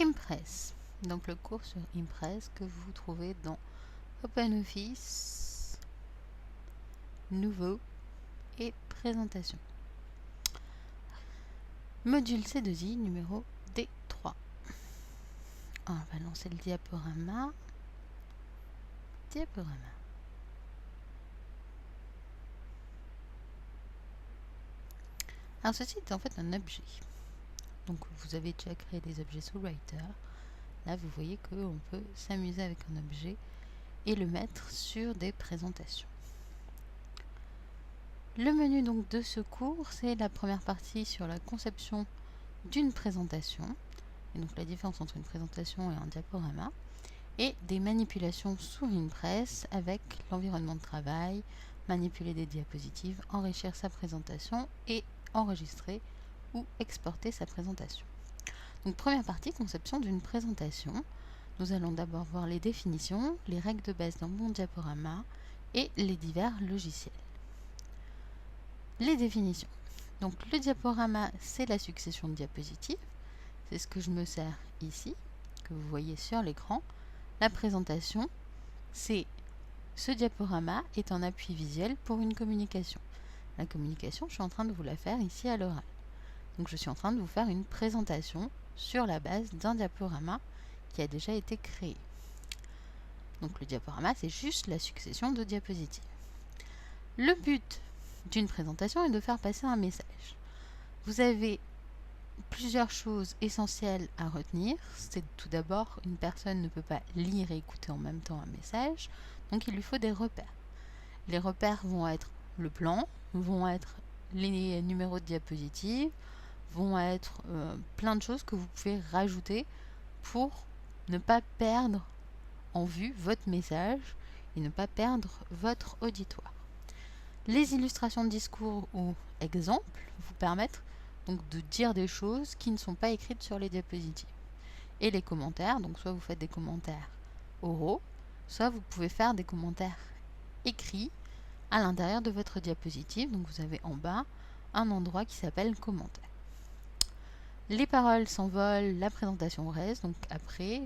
Impress. Donc le cours sur Impress que vous trouvez dans OpenOffice, Nouveau et Présentation. Module C2I numéro D3. On va lancer le diaporama. Alors ceci est en fait un objet. Donc vous avez déjà créé des objets sous Writer. Là vous voyez qu'on peut s'amuser avec un objet et le mettre sur des présentations. Le menu donc de ce cours, c'est la première partie sur la conception d'une présentation. Et donc la différence entre une présentation et un diaporama. Et des manipulations sous Impress avec l'environnement de travail, manipuler des diapositives, enrichir sa présentation et enregistrer ou exporter sa présentation. Donc première partie, conception d'une présentation. Nous allons d'abord voir les définitions, les règles de base dans mon diaporama et les divers logiciels. Les définitions. Donc le diaporama, c'est la succession de diapositives. C'est ce que je me sers ici, que vous voyez sur l'écran. La présentation, c'est ce diaporama est un appui visuel pour une communication. La communication, je suis en train de vous la faire ici à l'oral. Donc je suis en train de vous faire une présentation sur la base d'un diaporama qui a déjà été créé. Donc le diaporama, c'est juste la succession de diapositives. Le but d'une présentation est de faire passer un message. Vous avez plusieurs choses essentielles à retenir. C'est tout d'abord, une personne ne peut pas lire et écouter en même temps un message, donc il lui faut des repères. Les repères vont être le plan, vont être les numéros de diapositives, vont être plein de choses que vous pouvez rajouter pour ne pas perdre en vue votre message et ne pas perdre votre auditoire. Les illustrations de discours ou exemples vous permettent donc de dire des choses qui ne sont pas écrites sur les diapositives. Et les commentaires, donc soit vous faites des commentaires oraux, soit vous pouvez faire des commentaires écrits à l'intérieur de votre diapositive. Donc vous avez en bas un endroit qui s'appelle commentaires. Les paroles s'envolent, la présentation reste, donc après,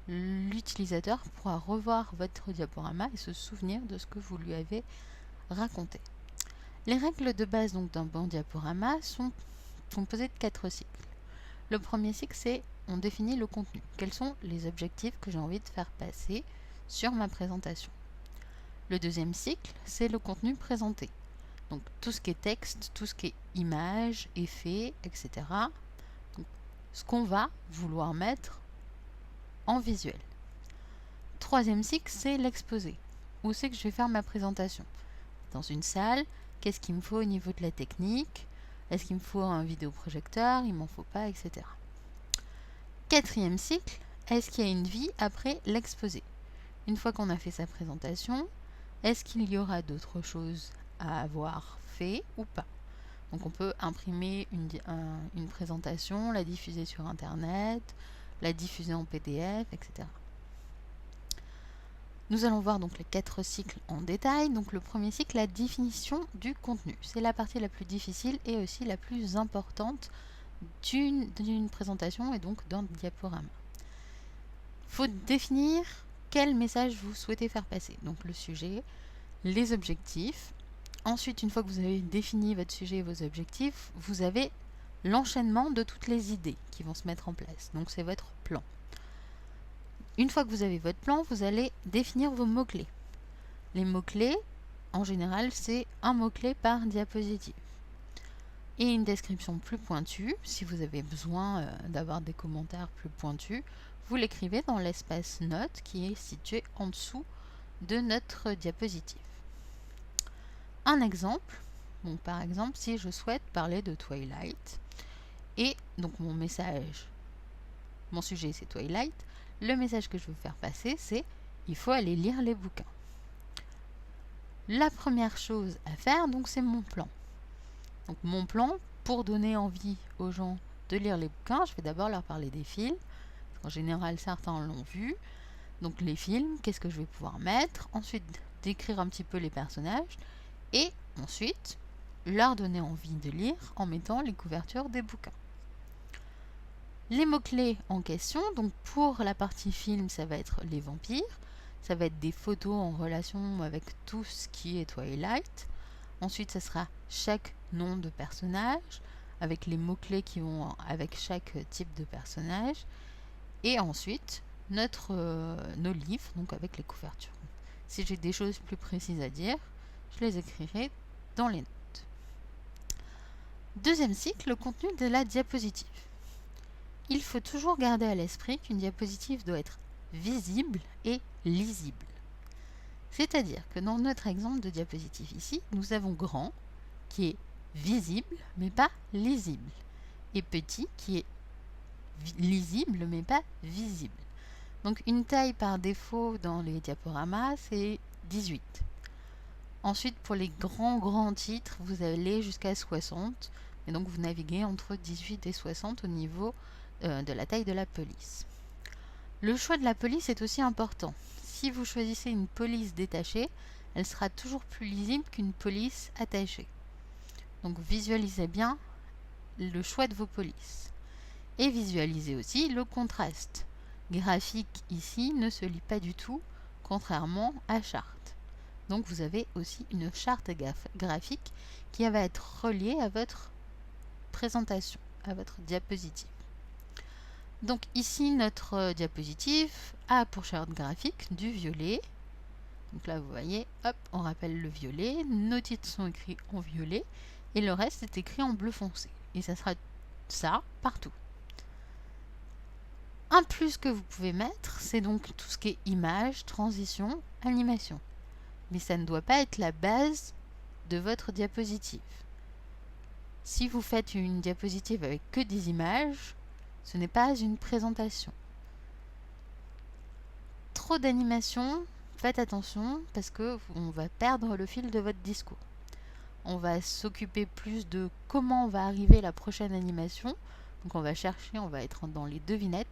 l'utilisateur pourra revoir votre diaporama et se souvenir de ce que vous lui avez raconté. Les règles de base donc d'un bon diaporama sont composées de 4 cycles. Le premier cycle, c'est on définit le contenu. Quels sont les objectifs que j'ai envie de faire passer sur ma présentation. Le deuxième cycle, c'est le contenu présenté. Donc tout ce qui est texte, tout ce qui est images, effets, etc. Donc, ce qu'on va vouloir mettre en visuel. Troisième cycle, c'est l'exposé. Où c'est que je vais faire ma présentation? Dans une salle, qu'est-ce qu'il me faut au niveau de la technique? Est-ce qu'il me faut un vidéoprojecteur? Il m'en faut pas, etc. Quatrième cycle, est-ce qu'il y a une vie après l'exposé? Une fois qu'on a fait sa présentation, est-ce qu'il y aura d'autres choses à avoir fait ou pas? Donc on peut imprimer une présentation, la diffuser sur Internet, la diffuser en PDF, etc. Nous allons voir donc les 4 cycles en détail. Donc le premier cycle, la définition du contenu. C'est la partie la plus difficile et aussi la plus importante d'une présentation et donc d'un diaporama. Il faut définir quel message vous souhaitez faire passer. Donc le sujet, les objectifs. Ensuite, une fois que vous avez défini votre sujet et vos objectifs, vous avez l'enchaînement de toutes les idées qui vont se mettre en place. Donc c'est votre plan. Une fois que vous avez votre plan, vous allez définir vos mots-clés. Les mots-clés, en général, c'est un mot-clé par diapositive. Et une description plus pointue, si vous avez besoin d'avoir des commentaires plus pointus, vous l'écrivez dans l'espace notes qui est situé en dessous de notre diapositive. Un exemple, donc par exemple, si je souhaite parler de Twilight, et donc mon sujet c'est Twilight, le message que je veux faire passer, c'est il faut aller lire les bouquins. La première chose à faire, donc, c'est mon plan. Donc mon plan, pour donner envie aux gens de lire les bouquins, je vais d'abord leur parler des films. En général, certains l'ont vu. Donc les films, qu'est-ce que je vais pouvoir mettre? Ensuite, décrire un petit peu les personnages. Et ensuite, leur donner envie de lire en mettant les couvertures des bouquins. Les mots-clés en question, donc pour la partie film, ça va être les vampires, ça va être des photos en relation avec tout ce qui est Twilight. Ensuite, ça sera chaque nom de personnage, avec les mots-clés qui vont avec chaque type de personnage. Et ensuite, nos livres, donc avec les couvertures. Si j'ai des choses plus précises à dire, je les écrirai dans les notes. Deuxième cycle, le contenu de la diapositive. Il faut toujours garder à l'esprit qu'une diapositive doit être visible et lisible. C'est-à-dire que dans notre exemple de diapositive ici, nous avons grand qui est visible mais pas lisible et petit qui est lisible mais pas visible. Donc une taille par défaut dans les diaporamas, c'est 18. Ensuite, pour les grands titres, vous allez jusqu'à 60. Et donc vous naviguez entre 18 et 60 au niveau de la taille de la police. Le choix de la police est aussi important. Si vous choisissez une police détachée, elle sera toujours plus lisible qu'une police attachée. Donc visualisez bien le choix de vos polices. Et visualisez aussi le contraste. Graphique ici ne se lit pas du tout, contrairement à charte. Donc vous avez aussi une charte graphique qui va être reliée à votre présentation, à votre diapositive. Donc ici notre diapositive a pour charte graphique du violet. Donc là vous voyez, hop, on rappelle le violet, nos titres sont écrits en violet et le reste est écrit en bleu foncé. Et ça sera ça partout. Un plus que vous pouvez mettre, c'est donc tout ce qui est image, transition, animation. Mais ça ne doit pas être la base de votre diapositive. Si vous faites une diapositive avec que des images, ce n'est pas une présentation. Trop d'animation, faites attention parce qu'on va perdre le fil de votre discours. On va s'occuper plus de comment va arriver la prochaine animation. Donc on va chercher, on va être dans les devinettes,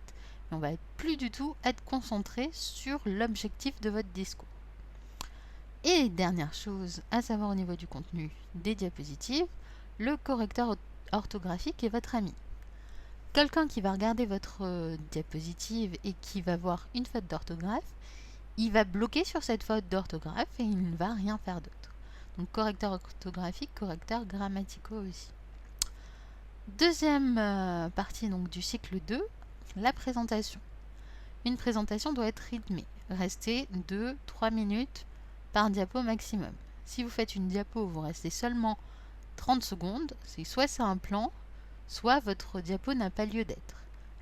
et on va plus du tout être concentré sur l'objectif de votre discours. Et dernière chose à savoir au niveau du contenu des diapositives, le correcteur orthographique est votre ami. Quelqu'un qui va regarder votre diapositive et qui va voir une faute d'orthographe, il va bloquer sur cette faute d'orthographe et il ne va rien faire d'autre. Donc correcteur orthographique, correcteur grammaticaux aussi. Deuxième partie donc, du cycle 2, la présentation. Une présentation doit être rythmée, rester 2-3 minutes par diapo maximum. Si vous faites une diapo où vous restez seulement 30 secondes, soit c'est un plan, soit votre diapo n'a pas lieu d'être.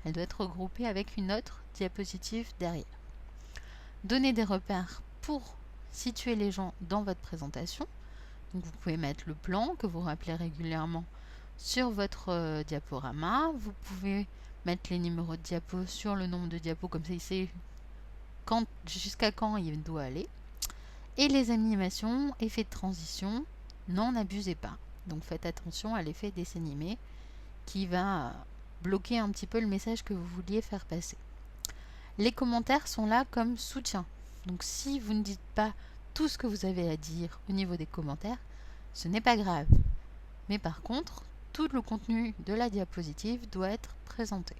Elle doit être regroupée avec une autre diapositive derrière. Donnez des repères pour situer les gens dans votre présentation. Donc vous pouvez mettre le plan que vous rappelez régulièrement sur votre diaporama. Vous pouvez mettre les numéros de diapo sur le nombre de diapos, comme ça il sait jusqu'à quand il doit aller. Et les animations, effets de transition, n'en abusez pas. Donc faites attention à l'effet dessin animé qui va bloquer un petit peu le message que vous vouliez faire passer. Les commentaires sont là comme soutien. Donc si vous ne dites pas tout ce que vous avez à dire au niveau des commentaires, ce n'est pas grave. Mais par contre, tout le contenu de la diapositive doit être présenté.